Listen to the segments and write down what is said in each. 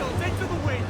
missiles into the wind!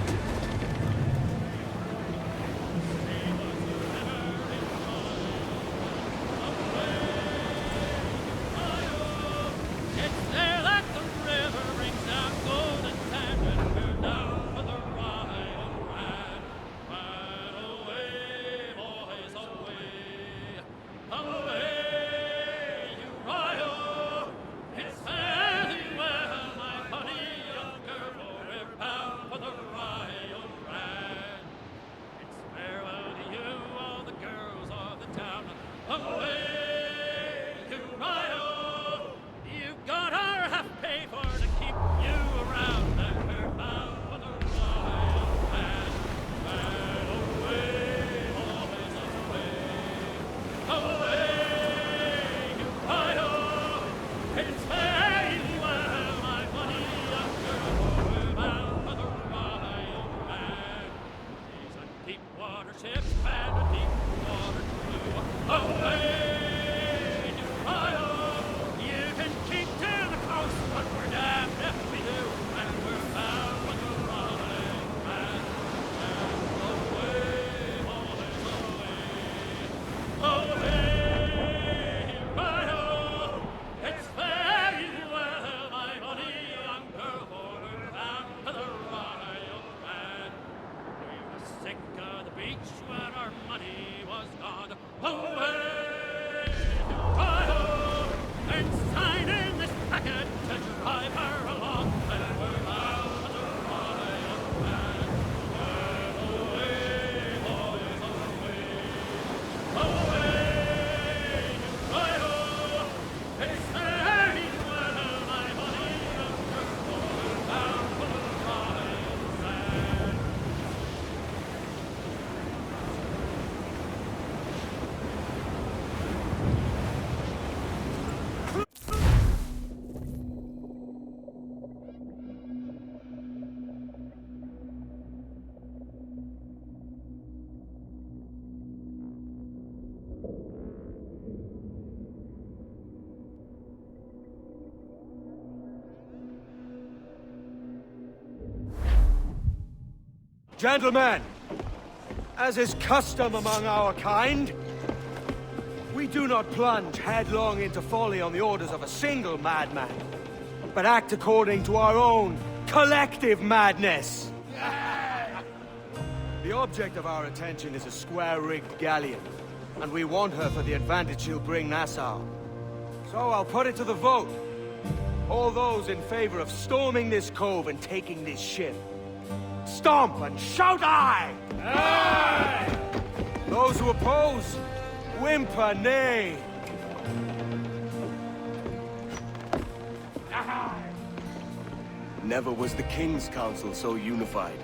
Gentlemen, as is custom among our kind, we do not plunge headlong into folly on the orders of a single madman, but act according to our own collective madness. The object of our attention is a square-rigged galleon, and we want her for the advantage she'll bring Nassau. So I'll put it to the vote. All those in favor of storming this cove and taking this ship, stomp and shout aye! Aye! Those who oppose, whimper nay. Aye! Never was the King's Council so unified.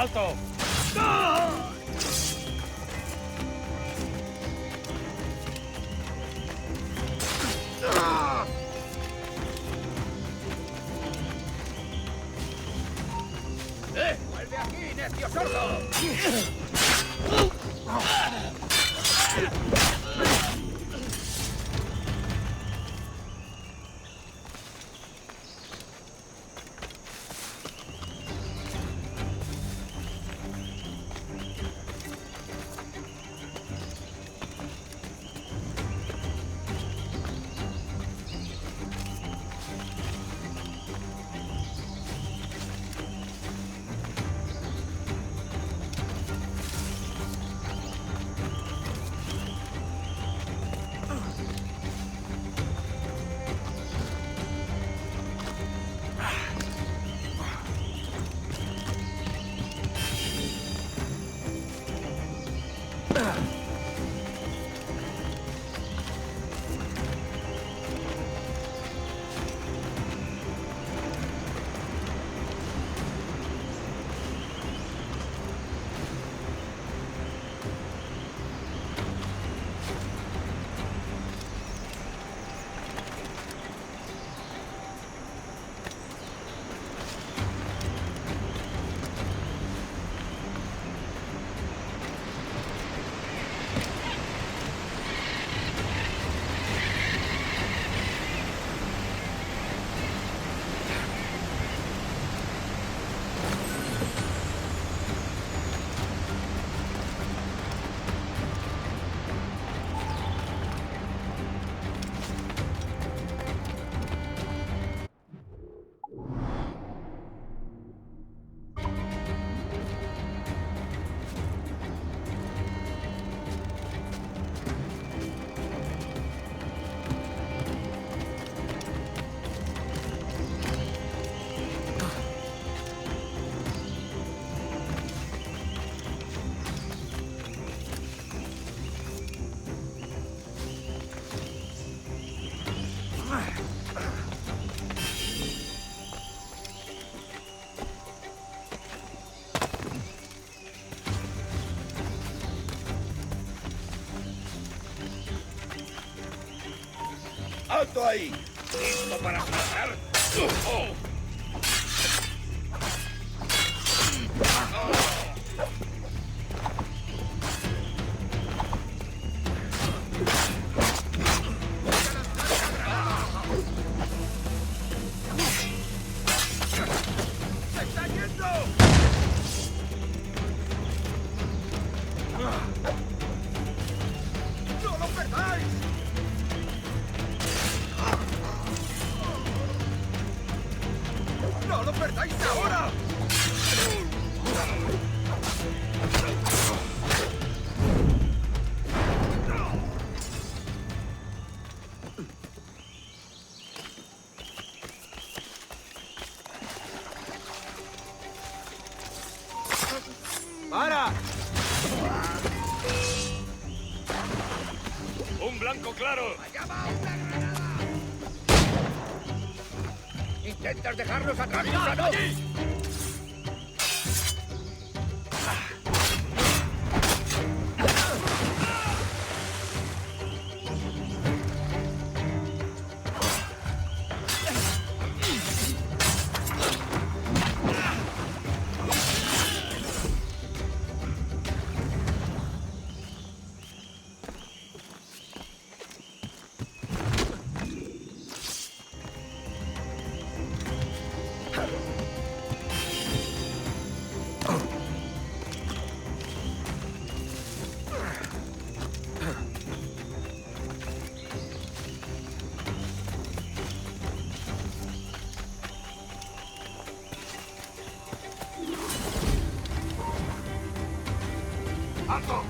¡Alto! ¡Vuelve aquí, necio sordo! ¡Alto ahí! ¿Listo para saltar? ¡Se está yendo! ¡No lo perdáis! ¡No lo perdáis ahora! ¡Para! ¡Un blanco claro! ¡Allá va una granada! ¿Intentas dejarlos atrás, gusano? ¡Alto!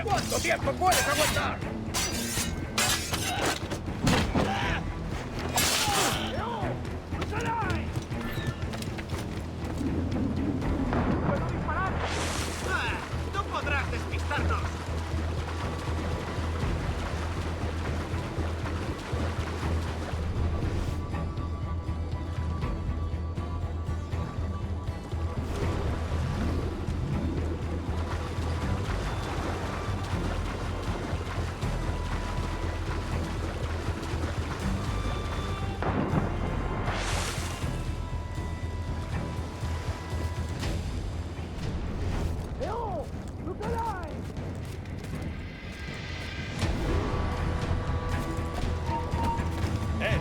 ¿Cuánto tiempo puedes aguantar? ¡No podrás despistarnos!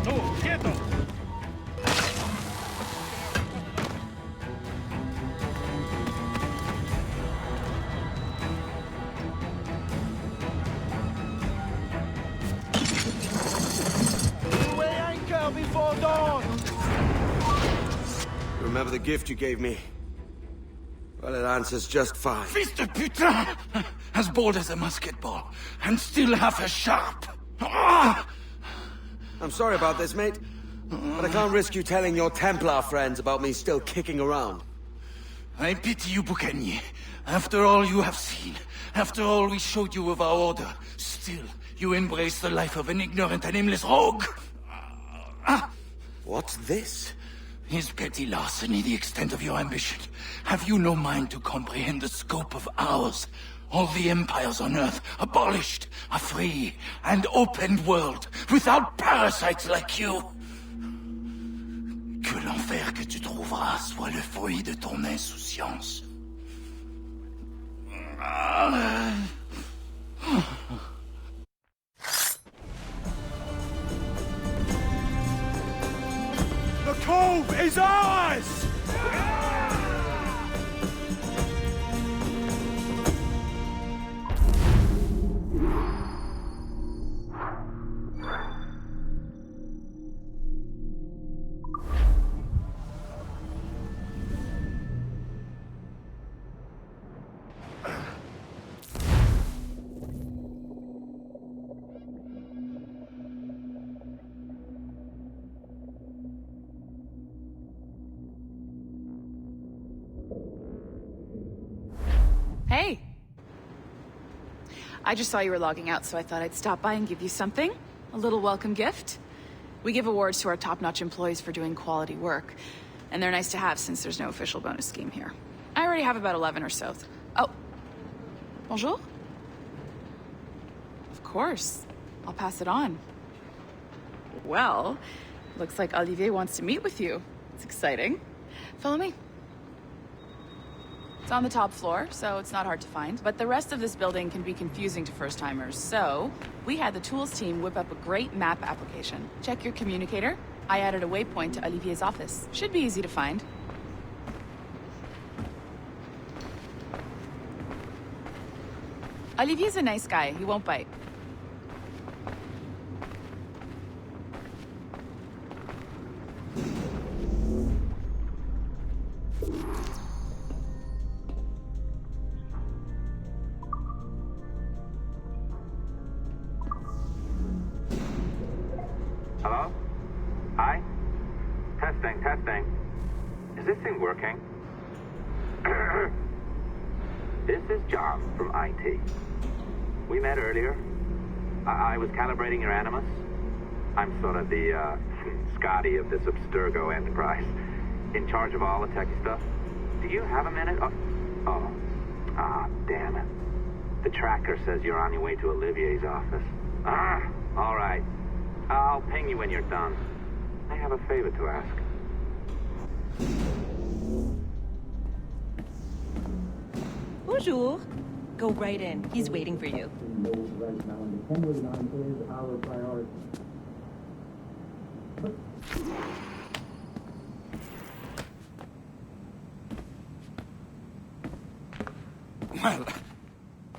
¡Tú, quieto! Weigh anchor before dawn! Remember the gift you gave me? Well, it answers just fine. Fils de putain! As bold as a musket ball, and still half as sharp. Ah! I'm sorry about this, mate. But I can't risk you telling your Templar friends about me still kicking around. I pity you, Boucanier. After all you have seen, after all we showed you of our order, still you embrace the life of an ignorant and aimless rogue. What's this? Is petty larceny the extent of your ambition? Have you no mind to comprehend the scope of ours? All the empires on Earth abolished, a free and open world, without parasites like you. Que l'enfer que tu trouveras soit le fruit de ton insouciance. The cove is ours! Hey! I just saw you were logging out, so I thought I'd stop by and give you something. A little welcome gift. We give awards to our top-notch employees for doing quality work, and they're nice to have since there's no official bonus scheme here. I already have about 11 or so. Oh. Bonjour? Of course. I'll pass it on. Well, looks like Olivier wants to meet with you. It's exciting. Follow me. It's on the top floor, so it's not hard to find. But the rest of this building can be confusing to first-timers, so we had the tools team whip up a great map application. Check your communicator. I added a waypoint to Olivier's office. Should be easy to find. Olivier's a nice guy. He won't bite. Hello? Hi? Testing, testing. Is this thing working? This is John from IT. We met earlier. I was calibrating your Animus. I'm sort of the, Scotty of this Abstergo enterprise. In charge of all the techie stuff. Do you have a minute? Damn it. The tracker says you're on your way to Olivier's office. All right. I'll ping you when you're done. I have a favor to ask. Bonjour. Go right in. He's waiting for you.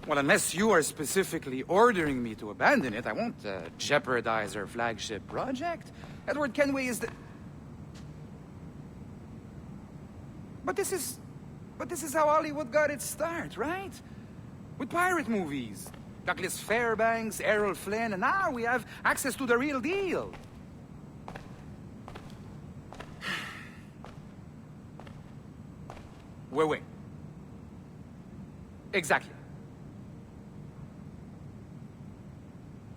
Well, unless you are specifically ordering me to abandon it, I won't jeopardize our flagship project. Edward Kenway is the... But this is how Hollywood got its start, right? With pirate movies. Douglas Fairbanks, Errol Flynn, and now we have access to the real deal. Wait. Exactly.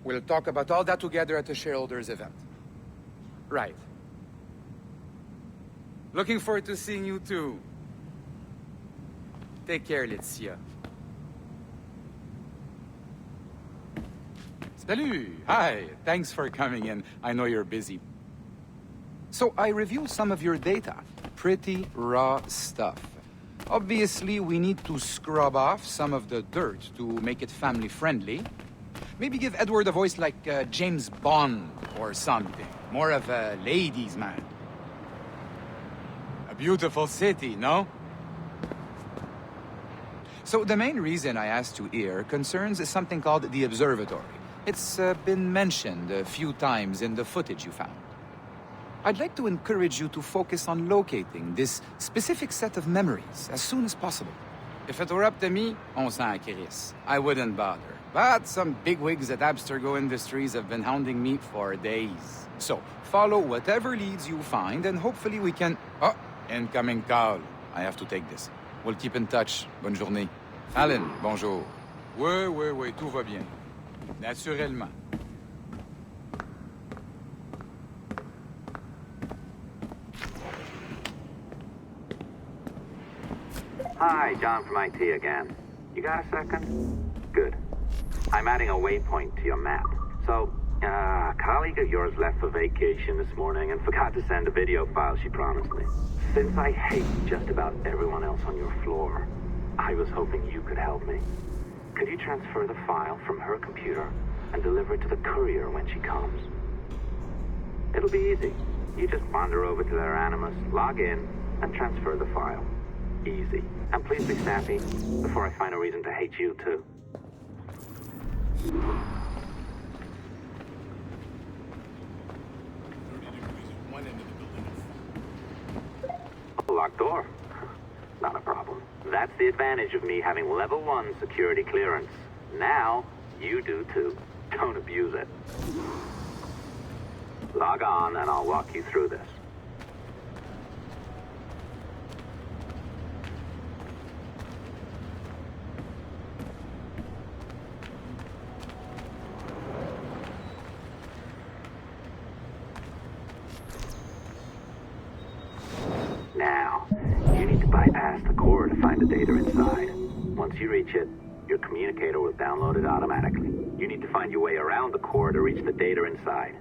We'll talk about all that together at the shareholders event. Right. Looking forward to seeing you too. Take care, Laetitia. Salut! Hi! Thanks for coming in. I know you're busy. So I reviewed some of your data. Pretty raw stuff. Obviously, we need to scrub off some of the dirt to make it family-friendly. Maybe give Edward a voice like James Bond or something. More of a ladies' man. A beautiful city, no? So the main reason I asked you here concerns something called the Observatory. It's been mentioned a few times in the footage you found. I'd like to encourage you to focus on locating this specific set of memories as soon as possible. If it were up to me, on s'en crisse. I wouldn't bother. But some bigwigs at Abstergo Industries have been hounding me for days. So, follow whatever leads you find and hopefully we can... Oh, incoming call. I have to take this. We'll keep in touch. Bonne journée. Alan, bonjour. Oui, tout va bien. Naturellement. Hi, John from IT again. You got a second? Good. I'm adding a waypoint to your map. So, a colleague of yours left for vacation this morning and forgot to send a video file she promised me. Since I hate just about everyone else on your floor, I was hoping you could help me. Could you transfer the file from her computer and deliver it to the courier when she comes? It'll be easy. You just wander over to their Animus, log in, and transfer the file. Easy. And please be snappy before I find a reason to hate you too. Locked door. Not a problem. That's the advantage of me having level 1 security clearance. Now, you do too. Don't abuse it. Log on and I'll walk you through this. Now, you need to bypass the core to find the data inside. Once you reach it, your communicator will download it automatically. You need to find your way around the core to reach the data inside.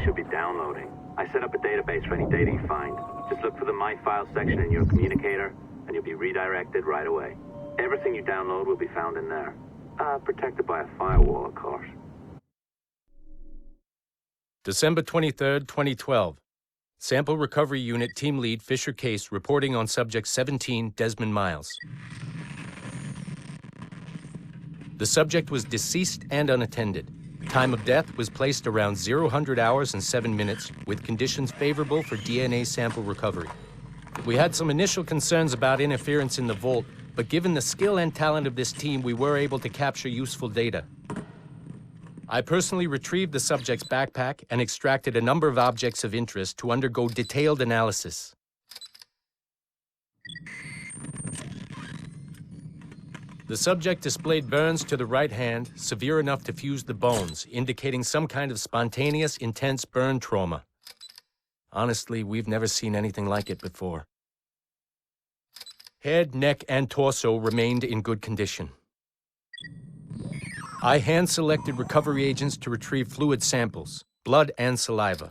Should be downloading. I set up a database for any data you find. Just look for the My Files section in your communicator, and you'll be redirected right away. Everything you download will be found in there. Protected by a firewall, of course. December 23rd, 2012. Sample Recovery Unit Team Lead Fisher Case reporting on Subject 17, Desmond Miles. The subject was deceased and unattended. Time of death was placed around 00 hours and 7 minutes, with conditions favorable for DNA sample recovery. We had some initial concerns about interference in the vault, but given the skill and talent of this team, we were able to capture useful data. I personally retrieved the subject's backpack and extracted a number of objects of interest to undergo detailed analysis. The subject displayed burns to the right hand, severe enough to fuse the bones, indicating some kind of spontaneous, intense burn trauma. Honestly, we've never seen anything like it before. Head, neck, and torso remained in good condition. I hand-selected recovery agents to retrieve fluid samples, blood and saliva.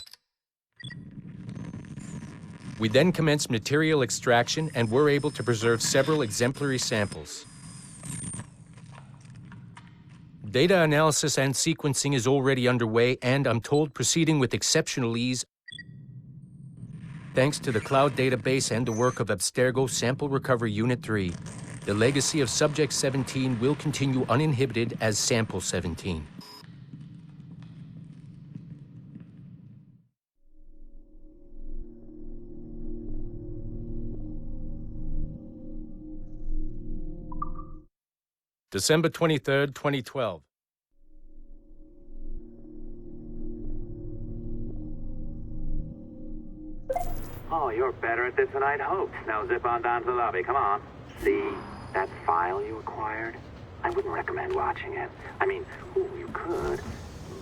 We then commenced material extraction and were able to preserve several exemplary samples. Data analysis and sequencing is already underway and, I'm told, proceeding with exceptional ease thanks to the cloud database and the work of Abstergo Sample Recovery Unit 3. The legacy of Subject 17 will continue uninhibited as Sample 17. December 23rd, 2012. Oh, you're better at this than I'd hoped. Now zip on down to the lobby. Come on. See that file you acquired? I wouldn't recommend watching it. I mean, you could,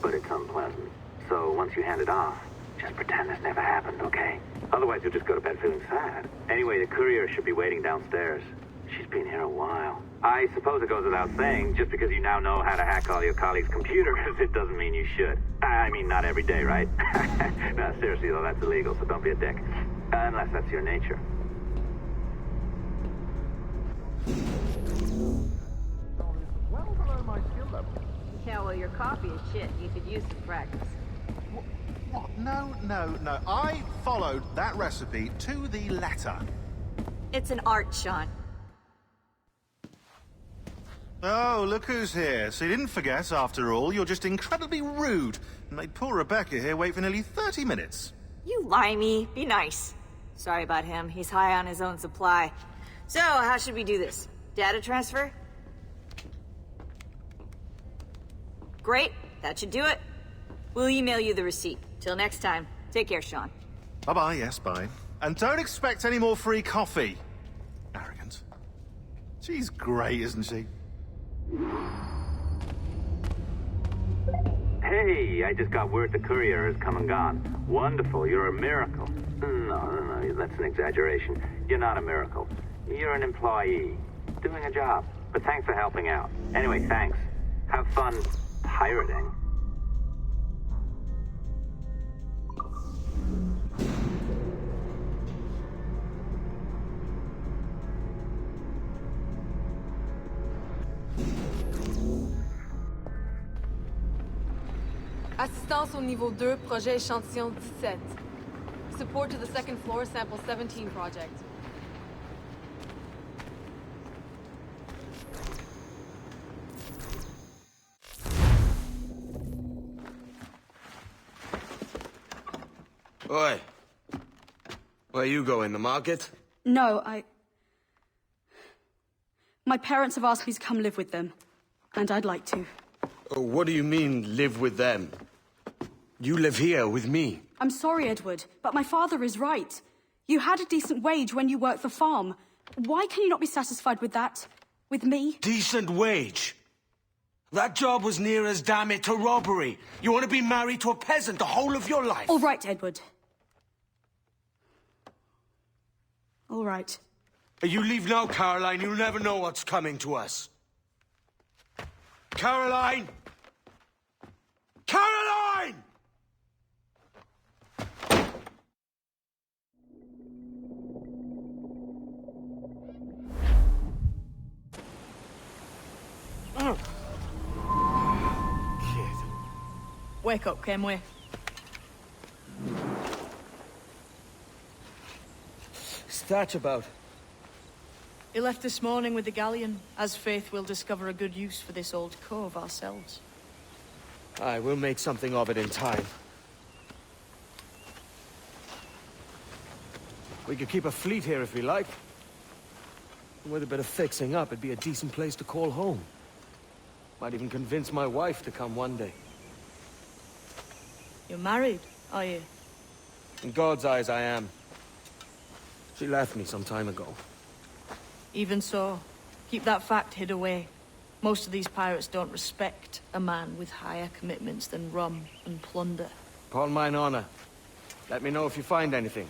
but it's unpleasant. So once you hand it off, just pretend this never happened, okay? Otherwise, you'll just go to bed feeling sad. Anyway, the courier should be waiting downstairs. She's been here a while. I suppose it goes without saying, just because you now know how to hack all your colleagues' computers, it doesn't mean you should. I mean, not every day, right? No, seriously, though, that's illegal, so don't be a dick. Unless that's your nature. Well below my skill level. Yeah, well, your coffee is shit. You could use some practice. What? No. I followed that recipe to the letter. It's an art, Sean. Oh, look who's here. So you didn't forget, after all. You're just incredibly rude. And made poor Rebecca here wait for nearly 30 minutes. You limey. Be nice. Sorry about him. He's high on his own supply. So, how should we do this? Data transfer? Great. That should do it. We'll email you the receipt. Till next time. Take care, Sean. Bye-bye, yes, bye. And don't expect any more free coffee. Arrogant. She's great, isn't she? Hey, I just got word the courier has come and gone. Wonderful, you're a miracle. No, that's an exaggeration. You're not a miracle. You're an employee, doing a job. But thanks for helping out. Anyway, thanks. Have fun pirating. Assistance au niveau 2, projet échantillon 17. Support to the second floor, sample 17 project. Oi. Where you going, the market? No, my parents have asked me to come live with them. And I'd like to. Oh, what do you mean, live with them? You live here with me. I'm sorry, Edward, but my father is right. You had a decent wage when you worked the farm. Why can you not be satisfied with that? With me? Decent wage? That job was near as damn it to robbery. You want to be married to a peasant the whole of your life? All right, Edward. All right. You leave now, Caroline. You'll never know what's coming to us. Caroline! Caroline! Wake up, Kenway. What's that about? He left this morning with the galleon. As faith, we'll discover a good use for this old cove ourselves. Aye, we'll make something of it in time. We could keep a fleet here if we like. With a bit of fixing up, it'd be a decent place to call home. Might even convince my wife to come one day. You're married, are you? In God's eyes, I am. She left me some time ago. Even so, Keep that fact hid away. Most of these pirates don't respect a man with higher commitments than rum and plunder. Upon mine honor. Let me know if you find anything.